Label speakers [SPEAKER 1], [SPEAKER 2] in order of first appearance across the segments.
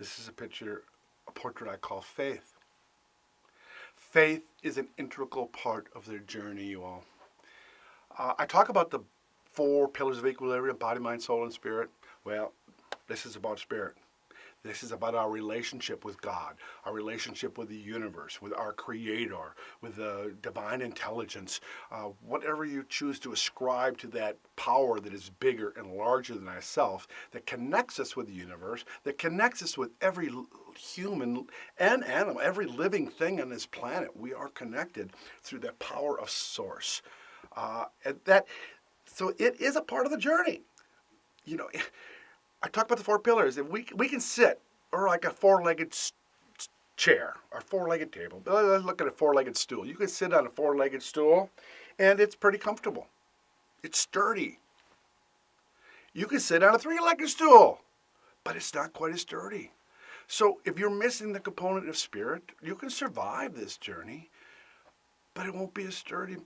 [SPEAKER 1] This is a portrait I call faith. Faith is an integral part of their journey, you all. I talk about the 4 pillars of equilibrium: body, mind, soul, and spirit. Well, this is about spirit. This is about our relationship with God, our relationship with the universe, with our Creator, with the divine intelligence. Whatever you choose to ascribe to that power that is bigger and larger than ourselves, that connects us with the universe, that connects us with every human and animal, every living thing on this planet. We are connected through that power of source. So it is a part of the journey. You know, I talk about the 4 pillars. We can sit, or like a 4-legged chair, or 4-legged table. Let's look at a 4-legged stool. You can sit on a 4-legged stool, and it's pretty comfortable. It's sturdy. You can sit on a 3-legged stool, but it's not quite as sturdy. So if you're missing the component of spirit, you can survive this journey, but it won't be as sturdy.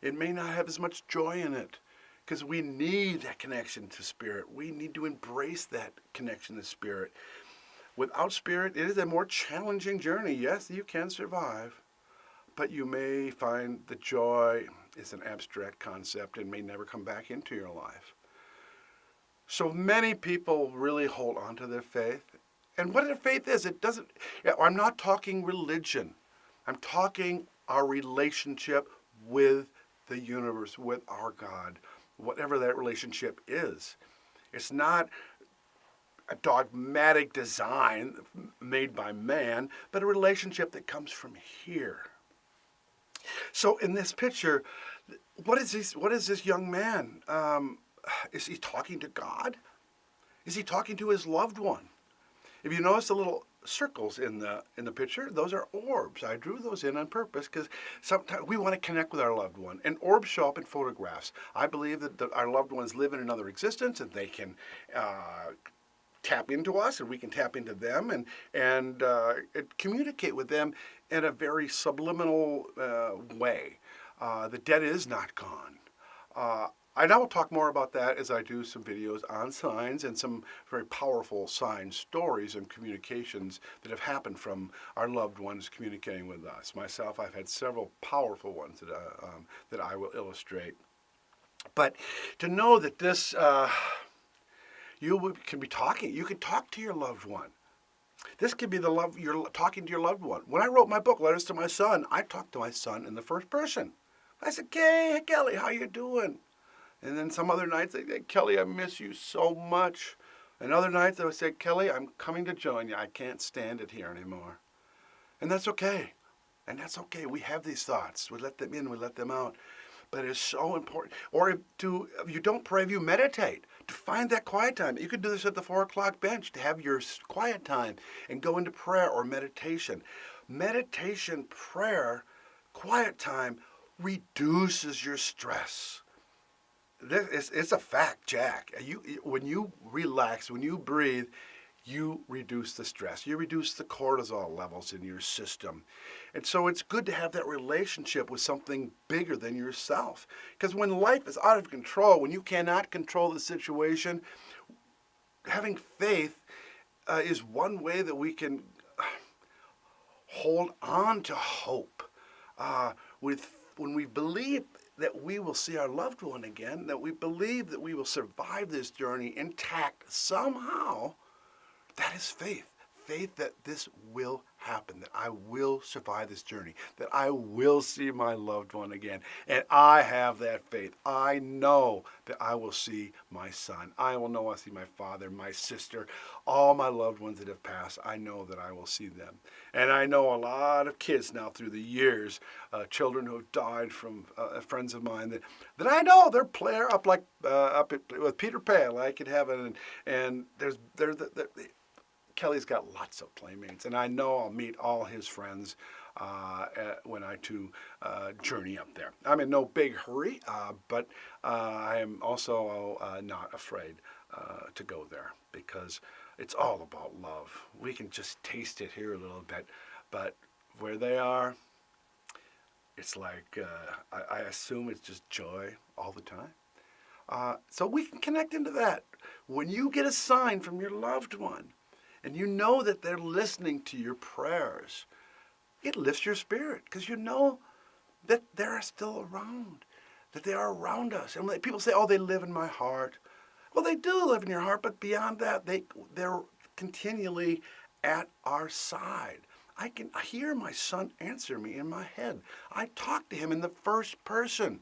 [SPEAKER 1] It may not have as much joy in it, because we need that connection to spirit. We need to embrace that connection to spirit. Without spirit, it is a more challenging journey. Yes, you can survive, but you may find that joy is an abstract concept and may never come back into your life. So many people really hold on to their faith. And what their faith is, I'm not talking religion. I'm talking our relationship with the universe, with our God. Whatever that relationship is. It's not a dogmatic design made by man, but a relationship that comes from here. So in this picture, what is this young man? Is he talking to God? Is he talking to his loved one? If you notice the little circles in the picture, those are orbs. I drew those in on purpose because sometimes we want to connect with our loved one, and orbs show up in photographs. I believe that our loved ones live in another existence, and they can tap into us, and we can tap into them, and communicate with them in a very subliminal way. The dead is not gone. I will talk more about that as I do some videos on signs and some very powerful sign stories and communications that have happened from our loved ones communicating with us. Myself, I've had several powerful ones that I will illustrate. But to know that this, you can talk to your loved one. This could be you're talking to your loved one. When I wrote my book, Letters to My Son, I talked to my son in the first person. I said, hey, Kelly, how you doing? And then some other nights they say, Kelly, I miss you so much. And other nights I would say, Kelly, I'm coming to join you. I can't stand it here anymore. And that's okay. And that's okay. We have these thoughts. We let them in, we let them out. But it's so important. Or if you don't pray, if you meditate, to find that quiet time. You could do this at the 4 o'clock bench, to have your quiet time and go into prayer or meditation. Meditation, prayer, quiet time reduces your stress. It's a fact, Jack. When you relax, when you breathe, you reduce the stress. You reduce the cortisol levels in your system. And so it's good to have that relationship with something bigger than yourself. Because when life is out of control, when you cannot control the situation, having faith is one way that we can hold on to hope. When we believe that we will see our loved one again, that we believe that we will survive this journey intact somehow, that is faith. Faith that this will happen, that I will survive this journey, that I will see my loved one again. And I have that faith. I know that I will see my son. I will know I'll see my father, my sister, all my loved ones that have passed. I know that I will see them. And I know a lot of kids now through the years, children who have died from friends of mine that I know they're player up with Peter Pan, like in heaven. And Kelly's got lots of playmates, and I know I'll meet all his friends when I too journey up there. I'm in no big hurry, but I am also not afraid to go there, because it's all about love. We can just taste it here a little bit, but where they are, it's like, I assume it's just joy all the time. So we can connect into that. When you get a sign from your loved one, and you know that they're listening to your prayers, it lifts your spirit because you know that they're still around, that they are around us. And when people say, oh, they live in my heart. Well, they do live in your heart, but beyond that, they're continually at our side. I can hear my son answer me in my head. I talk to him in the first person.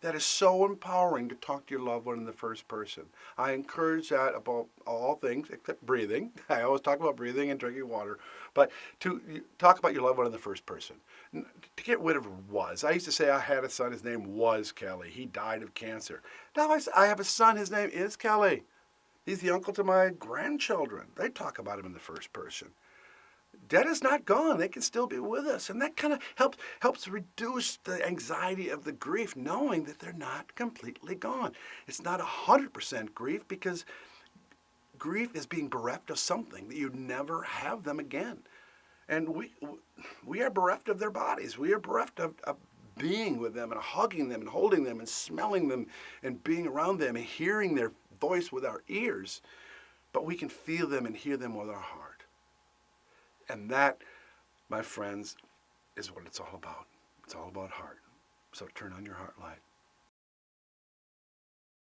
[SPEAKER 1] That is so empowering to talk to your loved one in the first person. I encourage that about all things except breathing. I always talk about breathing and drinking water, but to talk about your loved one in the first person. To get rid of was. I used to say I had a son, his name was Kelly. He died of cancer. Now I have a son, his name is Kelly. He's the uncle to my grandchildren. They talk about him in the first person. Dead is not gone. They can still be with us. And that kind of helps reduce the anxiety of the grief, knowing that they're not completely gone. It's not 100% grief, because grief is being bereft of something that you never have them again. And we are bereft of their bodies. We are bereft of being with them and hugging them and holding them and smelling them and being around them and hearing their voice with our ears. But we can feel them and hear them with our heart. And that, my friends, is what it's all about. It's all about heart. So turn on your heart light.